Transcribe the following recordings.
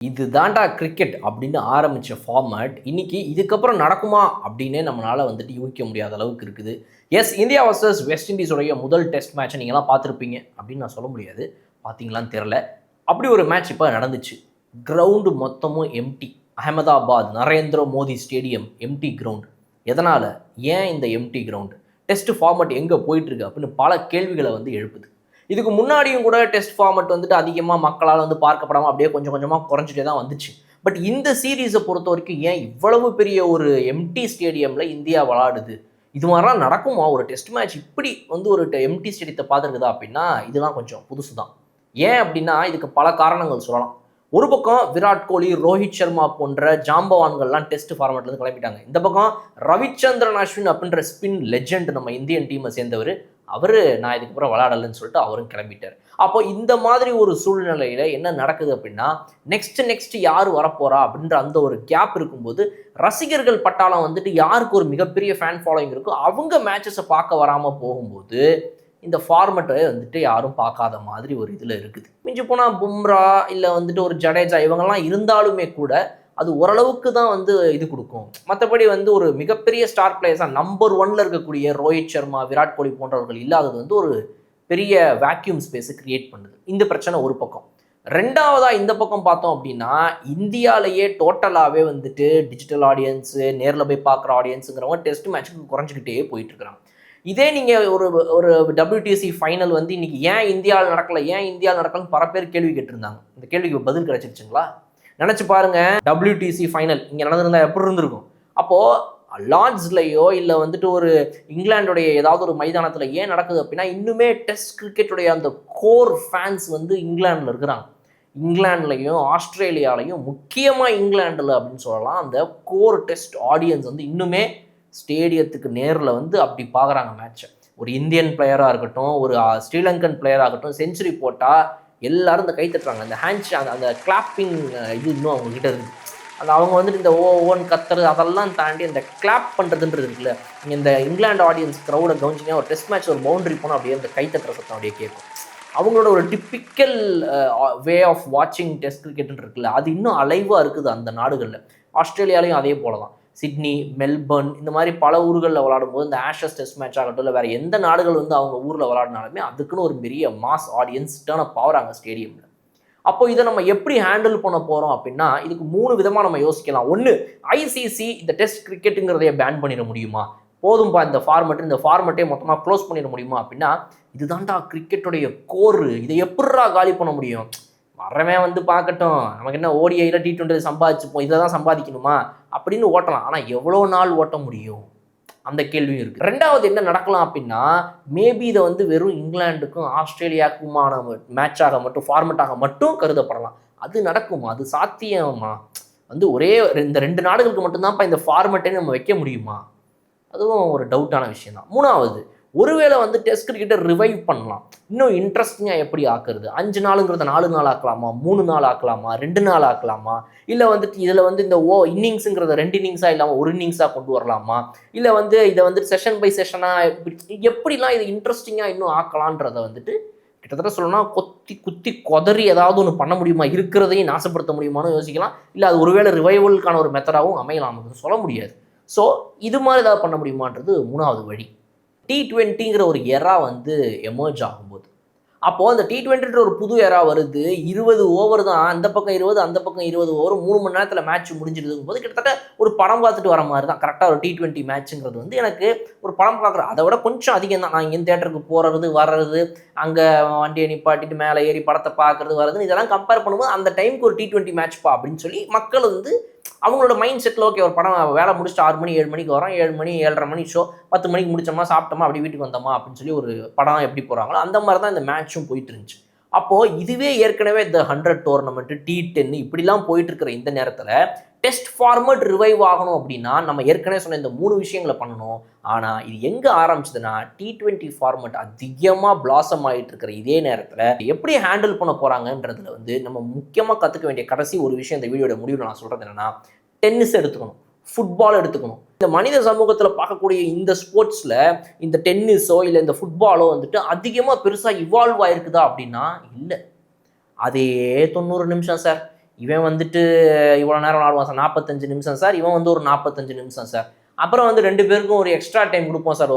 இதுதான்டா கிரிக்கெட் அப்படின்னு ஆரம்பித்த ஃபார்மேட் இன்னைக்கு இதுக்கப்புறம் நடக்குமா அப்படின்னே நம்மளால் வந்துட்டு யூகிக்க முடியாத அளவுக்கு இருக்குது. எஸ், இந்தியா வர்சஸ் வெஸ்ட் இண்டீஸோடைய முதல் டெஸ்ட் மேட்சை நீங்களாம் பார்த்துருப்பீங்க அப்படின்னு நான் சொல்ல முடியாது. பார்த்தீங்களான்னு தெரில. அப்படி ஒரு மேட்ச் இப்போ நடந்துச்சு. கிரவுண்டு மொத்தமும் empty. Ahmedabad Narendra Modi stadium empty ground. எதனால்? ஏன் இந்த எம்டி கிரவுண்டு? டெஸ்ட் ஃபார்மேட் எங்கே போயிட்டுருக்கு அப்படின்னு பல கேள்விகளை வந்து எழுப்புது. இதுக்கு முன்னாடியும் கூட டெஸ்ட் ஃபார்மட் வந்துட்டு அதிகமாக மக்களால் வந்து பார்க்கப்படாமல் அப்படியே கொஞ்சம் கொஞ்சமாக குறைஞ்சிட்டே தான் வந்துச்சு. பட் இந்த சீரீஸை பொறுத்த வரைக்கும் ஏன் இவ்வளவு பெரிய ஒரு எம்டி ஸ்டேடியமில் இந்தியா விளாடுது? இது மாதிரிலாம் நடக்குமா? ஒரு டெஸ்ட் மேட்ச் இப்படி வந்து ஒரு எம்டி ஸ்டேடியத்தை பார்த்துருக்குதா அப்படின்னா இதெல்லாம் கொஞ்சம் புதுசு தான். ஏன் அப்படின்னா இதுக்கு பல காரணங்கள் சொல்லலாம். ஒரு பக்கம் விராட் கோலி, ரோஹித் சர்மா போன்ற ஜாம்பவான்கள்லாம் டெஸ்ட் ஃபார்மேட்லேருந்து கிளம்பிட்டாங்க. இந்த பக்கம் ரவிச்சந்திரன் அஸ்வின் அப்படின்ற ஸ்பின் லெஜெண்ட் நம்ம இந்தியன் டீமை சேர்ந்தவர், அவர் நான் இதுக்கப்புறம் விளையாடலன்னு சொல்லிட்டு அவரும் கிளம்பிட்டார். அப்போ இந்த மாதிரி ஒரு சூழ்நிலையில் என்ன நடக்குது அப்படின்னா நெக்ஸ்ட் யார் வரப்போறா அப்படின்ற அந்த ஒரு கேப் இருக்கும்போது ரசிகர்கள் பட்டாளம் வந்துட்டு யாருக்கு ஒரு மிகப்பெரிய ஃபேன் ஃபாலோயிங் இருக்கோ அவங்க மேட்சஸை பார்க்க வராமல் போகும்போது இந்த ஃபார்மெட்டை வந்துட்டு யாரும் பார்க்காத மாதிரி ஒரு இதில் இருக்குது. மிஞ்சி போனால் பும்ரா இல்லை வந்துட்டு ஒரு ஜடேஜா இவங்கெல்லாம் இருந்தாலுமே கூட அது ஓரளவுக்கு தான் வந்து இது கொடுக்கும். மற்றபடி வந்து ஒரு மிகப்பெரிய ஸ்டார் பிளேயர்ஸாக நம்பர் 1ல் இருக்கக்கூடிய ரோஹித் சர்மா, விராட் கோலி போன்றவர்கள் இல்லாதது வந்து ஒரு பெரிய வேக்யூம் ஸ்பேஸை கிரியேட் பண்ணுது. இந்த பிரச்சனை ஒரு பக்கம். ரெண்டாவதாக இந்த பக்கம் பார்த்தோம் அப்படின்னா இந்தியாவிலேயே டோட்டலாகவே வந்துட்டு டிஜிட்டல் ஆடியன்ஸு, நேரில் போய் பார்க்குற ஆடியன்ஸுங்கிறவங்க டெஸ்ட் மேட்ச்சுக்கு குறைஞ்சிக்கிட்டே போயிட்டு இருக்கிறாங்க. இதே நீங்கள் ஒரு WTC ஃபைனல் வந்து இன்னைக்கு ஏன் இந்தியாவில் நடக்கலன்னு பல பேர் கேள்வி கேட்டிருந்தாங்க. இந்த கேள்விக்கு பதில் கிடைச்சிருச்சுங்களா? நினச்சி பாருங்க, WTC ஃபைனல் இங்கே நடந்திருந்தா எப்படி இருந்திருக்கும்? அப்போது லார்ட்ஸ்லையோ இல்லை வந்துட்டு ஒரு இங்கிலாண்டுடைய ஏதாவது ஒரு மைதானத்தில் ஏன் நடக்குது அப்படின்னா இன்னுமே டெஸ்ட் கிரிக்கெட்டுடைய அந்த கோர் ஃபேன்ஸ் வந்து இங்கிலாண்டில் இருக்கிறாங்க. இங்கிலாந்துலையும் ஆஸ்திரேலியாலையும் முக்கியமாக இங்கிலாண்டில் அப்படின்னு சொல்லலாம் அந்த கோர் டெஸ்ட் ஆடியன்ஸ் வந்து இன்னுமே ஸ்டேடியத்துக்கு நேரில் வந்து அப்படி பார்க்குறாங்க மேட்சை. ஒரு இந்தியன் பிளேயராக இருக்கட்டும், ஒரு ஸ்ரீலங்கன் பிளேயராக இருக்கட்டும், செஞ்சுரி போட்டால் எல்லாரும் இந்த கை தட்டுறாங்க. அந்த ஹேண்ட்ஸ் அந்த கிளாப்பிங் இது இன்னும் அவங்கக்கிட்ட இருக்குது. அது அவங்க வந்துட்டு இந்த ஓன் கத்துறது அதெல்லாம் தாண்டி அந்த கிளாப் பண்ணுறதுன்றது இருக்குல்ல. நீங்கள் இந்த இங்கிலாந்து ஆடியன்ஸ் க்ரௌடை கவனிச்சிங்க, ஒரு டெஸ்ட் மேட்ச் ஒரு பவுண்டரி போனால் அப்படியே அந்த கை தட்டுற சத்தம் அப்படியே கேட்கும். அவங்களோட ஒரு டிப்பிக்கல் வே ஆஃப் வாட்சிங் டெஸ்ட் கிரிக்கெட்டுன்னு இருக்குல்ல, அது இன்னும் அலைவாக இருக்குது அந்த நாடுகளில். ஆஸ்திரேலியாலையும் அதே போல தான். சிட்னி, மெல்பர்ன் இந்த மாதிரி பல ஊர்களில் விளாடும்போது இந்த ஆஷஸ் டெஸ்ட் மேட்ச் ஆகட்டும் இல்லை வேறு எந்த நாடுகள் வந்து அவங்க ஊரில் விளாடினாலுமே அதுக்குன்னு ஒரு பெரிய மாஸ் ஆடியன்ஸ் டேர்ன் அப் ஆகிறாங்க ஸ்டேடியமில். அப்போ இதை நம்ம எப்படி ஹேண்டில் பண்ண போகிறோம் அப்படின்னா இதுக்கு 3 விதமாக நம்ம யோசிக்கலாம். ஒன்று, ICC இந்த டெஸ்ட் கிரிக்கெட்டுங்கிறதையே பேன் பண்ணிட முடியுமா? போதும்பா இந்த ஃபார்மெட்டே மொத்தமாக க்ளோஸ் பண்ணிட முடியுமா அப்படின்னா இதுதான்டா கிரிக்கெட்டுடைய கோர், இதை எப்படிரா காலி பண்ண முடியும்? வரவன் வந்து பார்க்கட்டும், நமக்கு என்ன ODIயில் T20 சம்பாதிச்சுப்போம், இதை தான் சம்பாதிக்கணுமா அப்படின்னு ஓட்டலாம். ஆனால் எவ்வளோ நாள் ஓட்ட முடியும்? அந்த கேள்வியும் இருக்குது. ரெண்டாவது என்ன நடக்கலாம் அப்படின்னா மேபி இதை வந்து வெறும் இங்கிலாந்துக்கும் ஆஸ்திரேலியாவுக்குமான மேட்சாக மட்டும் ஃபார்மெட்டாக மட்டும் கருதப்படலாம். அது நடக்குமா? அது சாத்தியமா? வந்து ஒரே இந்த 2 நாடுகளுக்கு மட்டும்தான்ப்பா இந்த ஃபார்மெட்டே நம்ம வைக்க முடியுமா? அதுவும் ஒரு டவுட்டான விஷயம் தான். மூணாவது, ஒருவேளை வந்து டெஸ்ட் கிரிக்கெட்டை ரிவைவ் பண்ணலாம். இன்னும் இன்ட்ரெஸ்டிங்காக எப்படி ஆக்குறது? 5 நாளுங்கிறத 4 நாள் ஆக்கலாமா? 3 நாள் ஆக்கலாமா? 2 நாள் ஆக்கலாமா? இல்லை வந்துட்டு இதில் வந்து இந்த இன்னிங்ஸுங்கிறத 2 இன்னிங்ஸாக இல்லாமல் 1 இன்னிங்ஸாக கொண்டு வரலாமா? இல்லை வந்து இதை வந்துட்டு செஷன் பை செஷனாக எப்படிலாம் இது இன்ட்ரெஸ்டிங்காக இன்னும் ஆக்கலான்றத வந்துட்டு கிட்டத்தட்ட சொல்லணும்னா குத்தி கொதறி ஏதாவது ஒன்று பண்ண முடியுமா? இருக்கிறதையும் நாசப்படுத்த முடியுமான்னு யோசிக்கலாம். இல்லை அது ஒருவேளை ரிவைவலுக்கான ஒரு மெத்தடாகவும் அமையலாம், சொல்ல முடியாது. ஸோ இது மாதிரி ஏதாவது பண்ண முடியுமான்றது 3வது வழி. T20ங்கிற ஒரு எரா வந்து எமர்ஜ் ஆகும்போது அப்போது அந்த T20ன்ற ஒரு புது எரா வருது. 20 ஓவர் தான், அந்த பக்கம் 20 அந்த பக்கம் 20 ஓவர், 3 மணி நேரத்தில் மேட்ச் முடிஞ்சிடுதுங்கும் போது கிட்டத்தட்ட ஒரு படம் பார்த்துட்டு வர மாதிரி தான். கரெக்டாக ஒரு T20 மேட்ச்சுங்கிறது வந்து எனக்கு ஒரு படம் பார்க்குற அதை விட கொஞ்சம் அதிகம் தான். நான் இங்கே தேட்டருக்கு போகிறது வர்றது, அங்கே வண்டியை நிப்பாட்டிட்டு மேலே ஏறி படத்தை பார்க்குறது வர்றது, இதெல்லாம் கம்பேர் பண்ணும்போது அந்த டைமுக்கு ஒரு T20 மேட்ச்ப்பா அப்படின்னு சொல்லி மக்கள் வந்து அவங்களோட மைண்ட் செட்டில் ஓகே ஒரு படம் வேலை முடிச்சுட்டு 6 மணி 7 மணிக்கு வரோம், 7 மணி 7:30 மணி ஷோ, 10 மணிக்கு முடிச்சோமா சாப்பிட்டோமா அப்படி வீட்டுக்கு வந்தோமா அப்படின்னு சொல்லி ஒரு படம் எப்படி போகிறாங்களோ அந்த மாதிரி தான் இந்த மேட்சும் போயிட்டு இருந்துச்சு. அப்போது இதுவே ஏற்கனவே இந்த 100 டோர்னமெண்ட்டு T10 இப்படிலாம் போயிட்டு இருக்கிற இந்த நேரத்தில் டெஸ்ட் ஃபார்மட் ரிவைவ் ஆகணும் அப்படின்னா நம்ம ஏற்கனவே சொன்ன இந்த 3 விஷயங்களை பண்ணணும். ஆனால் இது எங்கே ஆரம்பிச்சதுன்னா T20 ஃபார்மட் அதிகமாக பிளாசம் ஆகிட்டு இருக்கிற இதே நேரத்தில் எப்படி ஹேண்டில் பண்ண போகிறாங்கன்றதுல வந்து நம்ம முக்கியமாக கற்றுக்க வேண்டிய கடைசி ஒரு விஷயம் இந்த வீடியோட முடிவில் நான் சொல்கிறது என்னென்னா டென்னிஸ் எடுத்துக்கணும், ஃபுட்பால் எடுத்துக்கணும். இந்த மனித சமூகத்தில் பார்க்கக்கூடிய இந்த ஸ்போர்ட்ஸில் இந்த டென்னிஸோ இல்லை இந்த ஃபுட்பாலோ வந்துட்டு அதிகமாக பெருசாக இவால்வ் ஆகிருக்குதா அப்படின்னா இல்லை. அதே 90 நிமிஷம் சார், இவன் வந்துட்டு இவ்வளோ நேரம் ஆடுவான் சார், 45 நிமிஷம் சார், இவன் வந்து ஒரு 45 நிமிஷம் சார். அப்புறம் வந்து 2 பேருக்கும் ஒரு எக்ஸ்ட்ரா டைம் கொடுப்போம் சார்,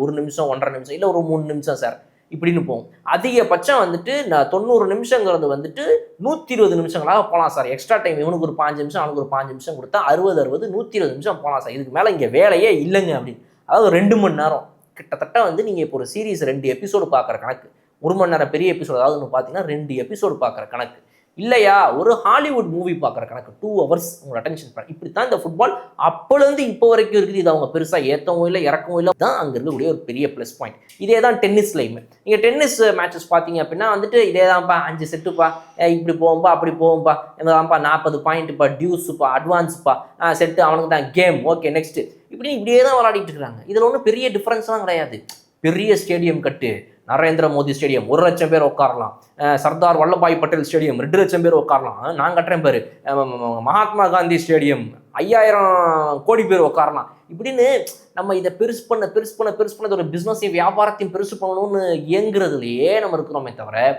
ஒரு நிமிஷம் 1.5 நிமிஷம் இல்லை ஒரு 3 நிமிஷம் சார் இப்படின்னு போகும். அதிகபட்சம் வந்துட்டு 90 நிமிஷங்கிறது வந்துட்டு 120 நிமிஷங்களாக போகலாம் சார். எக்ஸ்ட்ரா டைம் இவனுக்கு ஒரு 5 நிமிஷம் அவனுக்கு ஒரு 5 நிமிஷம் கொடுத்தா 60 120 நிமிஷம் போகலாம் சார். இதுக்கு மேலே இங்கே வேலையே இல்லைங்க அப்படின்னு. அதாவது 2 மணி நேரம் கிட்டத்தட்ட வந்து நீங்கள் இப்போ ஒரு சீரீஸ் 2 எபிசோடு பார்க்குற கணக்கு, 1 மணி நேரம் பெரிய எபிசோடு, அதாவது பார்த்தீங்கன்னா 2 எபிசோடு பார்க்குற கணக்கு இல்லையா, ஒரு ஹாலிவுட் மூவி பார்க்குற கணக்கு, 2 hours உங்களோட அட்டென்ஷன் பண்ண. இப்படி தான் இந்த ஃபுட்பால் அப்போலேருந்து இப்போ வரைக்கும் இருக்குது. இது அவங்க பெருசாக ஏற்றவும் இல்லை இறக்கவும் இல்லை, தான் அங்கே இருக்கக்கூடிய ஒரு பெரிய ப்ளஸ் பாயிண்ட். இதே தான் டென்னிஸ்லையுமே. நீங்கள் டென்னிஸ் மேட்சஸ் பார்த்தீங்க அப்படின்னா வந்துட்டு இதே தான்ப்பா, 5 செட்டுப்பா, இப்படி போகும்பா அப்படி போகும்பா, என்னதான்ப்பா 40 பாயிண்ட்டுப்பா, டியூஸுப்பா, அட்வான்ஸுப்பா, செட்டு அவனுக்கு தான் கேம், ஓகே நெக்ஸ்ட்டு, இப்படியே தான் விளையாடிட்டு இருக்கிறாங்க. இதில் ஒன்றும் பெரிய டிஃப்ரென்ஸ்லாம் கிடையாது. பெரிய ஸ்டேடியம் கட்டு, நரேந்திர மோடி ஸ்டேடியம் 1 லட்சம் பேர் உட்காரலாம், சர்தார் வல்லபாய் பட்டேல் ஸ்டேடியம் 2 லட்சம் பேர் உட்காரலாம், நான் கட்டுறேன் பேர் மகாத்மா காந்தி ஸ்டேடியம் 5000 கோடி பேர் உட்காரலாம். இப்படின்னு நம்ம இதை பெருசு பண்ண ஒரு பிஸ்னஸையும் வியாபாரத்தையும் பெருசு பண்ணணும்னு இயங்குறதுலையே நம்ம இருக்கிறோமே தவிர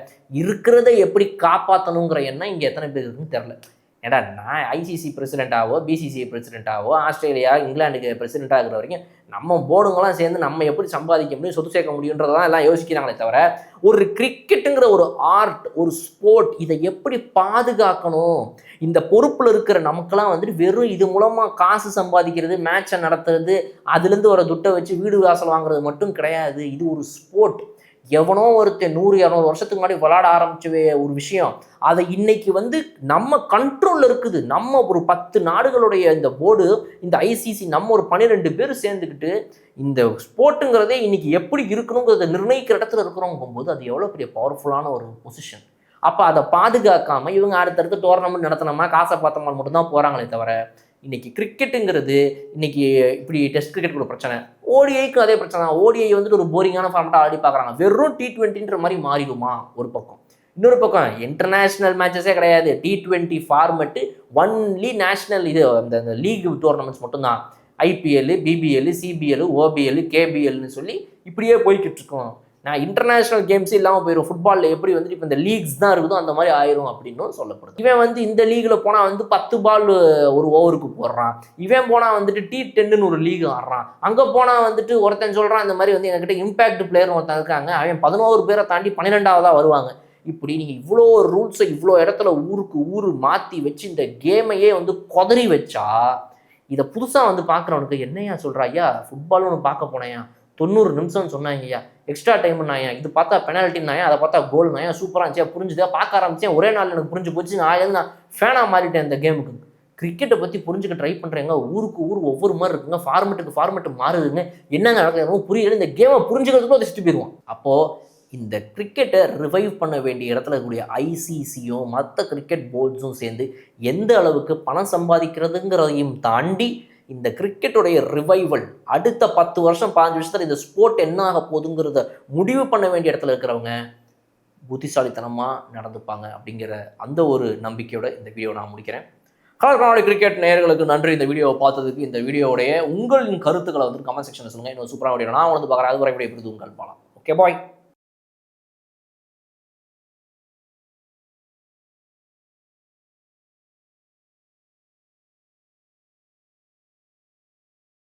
இருக்கிறத எப்படி காப்பாற்றணுங்கிற எண்ணம் இங்கே எத்தனை பேர் இருக்குன்னு தெரில. ஏடா நான் ஐசிசி பிரசிடென்ட்டாவோ பிசிசிஐ பிரசிடென்ட்டாவோ ஆஸ்திரேலியா இங்கிலாந்துக்கு பிரசிடென்ட்டாக இருக்கிற வரைக்கும் நம்ம போர்டுங்கெல்லாம் சேர்ந்து நம்ம எப்படி சம்பாதிக்க முடியும், சொத்து சேர்க்க முடியுன்றதான் எல்லாம் யோசிக்கிறாங்களே தவிர ஒரு கிரிக்கெட்டுங்கிற ஒரு ஆர்ட், ஒரு ஸ்போர்ட், இதை எப்படி பாதுகாக்கணும், இந்த பொறுப்பில் இருக்கிற நமக்கெல்லாம் வந்துட்டு வெறும் இது மூலமாக காசு சம்பாதிக்கிறது, மேட்சை நடத்துறது, அதுலேருந்து ஒரு துட்டை வச்சு வீடு வாசல் வாங்குறது மட்டும் கிடையாது. இது ஒரு ஸ்போர்ட். எவனோ ஒருத்தர் 100-200 வருஷத்துக்கு முன்னாடி விளையாட ஆரம்பிச்ச ஒரு விஷயம், அதை இன்னைக்கு வந்து நம்ம கண்ட்ரோலில் இருக்குது. நம்ம ஒரு 10 நாடுகளுடைய இந்த போர்டு, இந்த ஐசிசி, நம்ம ஒரு 12 பேர் சேர்ந்துக்கிட்டு இந்த ஸ்போர்ட்டுங்கிறதே இன்னைக்கு எப்படி இருக்கணுங்கிறத நிர்ணயிக்கிற இடத்துல இருக்கிறோங்கும்போது அது எவ்வளோ பெரிய பவர்ஃபுல்லான ஒரு பொசிஷன். அப்போ அதை பாதுகாக்காமல் இவங்க அடுத்தடுத்து டோர்னமெண்ட் நடத்தினோமா காசை பார்த்தோமா மட்டும்தான் போகிறாங்களே தவிர இன்னைக்கு கிரிக்கெட்டுங்கிறது இன்னைக்கு இப்படி டெஸ்ட் கிரிக்கெட் கூட பிரச்சனை, ஓடிஐக்கும் அதே பிரச்சனை தான். ஓடிஐ வந்துட்டு ஒரு போரிங்கான ஃபார்மெட்டாக ஆடி பார்க்குறாங்க, வெறும் T20ன்ற மாதிரி மாறிடுமா ஒரு பக்கம். இன்னொரு பக்கம் இன்டர்நேஷ்னல் மேட்சஸே கிடையாது, T20 ஃபார்மெட்டு, ஒன்லி நேஷ்னல் இது அந்த லீக் டோர்னமெண்ட்ஸ் மட்டும்தான். ஐபிஎல், பிபிஎல், சிபிஎல், ஓபிஎல், கேபிஎல்னு சொல்லி இப்படியே போய்கிட்டு இருக்கோம். நான் இன்டர்நேஷனல் கேம்ஸ் இல்லாமல் போயிடும். ஃபுட்பாலில் எப்படி வந்துட்டு இப்போ இந்த லீக்ஸ் தான் இருக்குதோ அந்த மாதிரி ஆயிரும் அப்படின்னு சொல்லப்படுது. இவன் வந்து இந்த லீகில் போனால் வந்து 10 பால் ஒரு ஓவருக்கு போடுறான், இவன் போனால் வந்துட்டு T10ன்னு ஒரு லீக் ஆடுறான், அங்கே போனால் வந்துட்டு ஒருத்தன் சொல்கிறான் இந்த மாதிரி வந்து எங்ககிட்ட இம்பேக்ட் பிளேயர்னு ஒருத்தன் இருக்காங்க, அவன் 11 பேரை தாண்டி 12ஆவதாக வருவாங்க. இப்படி நீங்கள் இவ்வளோ ரூல்ஸை இவ்வளோ இடத்துல ஊருக்கு ஊர் மாற்றி வச்சு இந்த கேமையே வந்து கொதறி வச்சா இதை புதுசாக வந்து பார்க்குறவனுக்கு என்னையா சொல்கிறாயா, ஃபுட்பால்னு ஒன்று பார்க்க போனேயா, 90 நிமிஷம்னு சொன்னாங்கய்யா, எக்ஸ்ட்ரா டைம்னாயா, இது பார்த்தா பெனால்ட்டினாயா, அதை பார்த்தா கோல்னாயா, சூப்பராக இருந்துச்சா, புரிஞ்சுதா, பார்க்க ஆரம்பிச்சேன், ஒரே நாள் எனக்கு புரிஞ்சு போச்சு, நான் ஃபேனாக மாறிட்டேன் இந்த கேமுக்கு. கிரிக்கெட்டை பற்றி புரிஞ்சுக்க ட்ரை பண்ணுறேங்க, ஊருக்கு ஊர் ஒவ்வொரு மாதிரி இருக்குங்க, ஃபார்மெட்டுக்கு மாறுதுங்க, என்னங்க நடக்குது புரியல, இந்த கேமை புரிஞ்சுக்கிறதுக்கும் அதை சுற்றி போயிடுவோம். அப்போது இந்த கிரிக்கெட்டை ரிவைவ் பண்ண வேண்டிய இடத்துல இருக்கக்கூடிய ஐசிசியும் மற்ற கிரிக்கெட் போர்ட்ஸும் சேர்ந்து எந்த அளவுக்கு பணம் சம்பாதிக்கிறதுங்கிறதையும் தாண்டி இந்த கிரிக்கெட்டுடைய ரிவைவல் அடுத்த 10 வருஷம் 15 வருஷத்துல இந்த ஸ்போர்ட் என்ன ஆக போகுதுங்கிறத முடிவு பண்ண வேண்டிய இடத்துல இருக்கிறவங்க புத்திசாலித்தனமாக நடந்துப்பாங்க அப்படிங்கிற அந்த ஒரு நம்பிக்கையோட இந்த வீடியோ நான் முடிக்கிறேன். கலர் கிரிக்கெட் நேயர்களுக்கு நன்றி இந்த வீடியோவை பார்த்ததுக்கு. இந்த வீடியோடைய உங்களின் கருத்துக்களை வந்து கமெண்ட் செக்ஷனில் சொல்லுங்கள். இன்னும் சூப்பராக வீடியோ நான் வந்து பார்க்குறேன். அது வரை வீடியோ எப்படி உங்கள் பாலாம். Okay bye.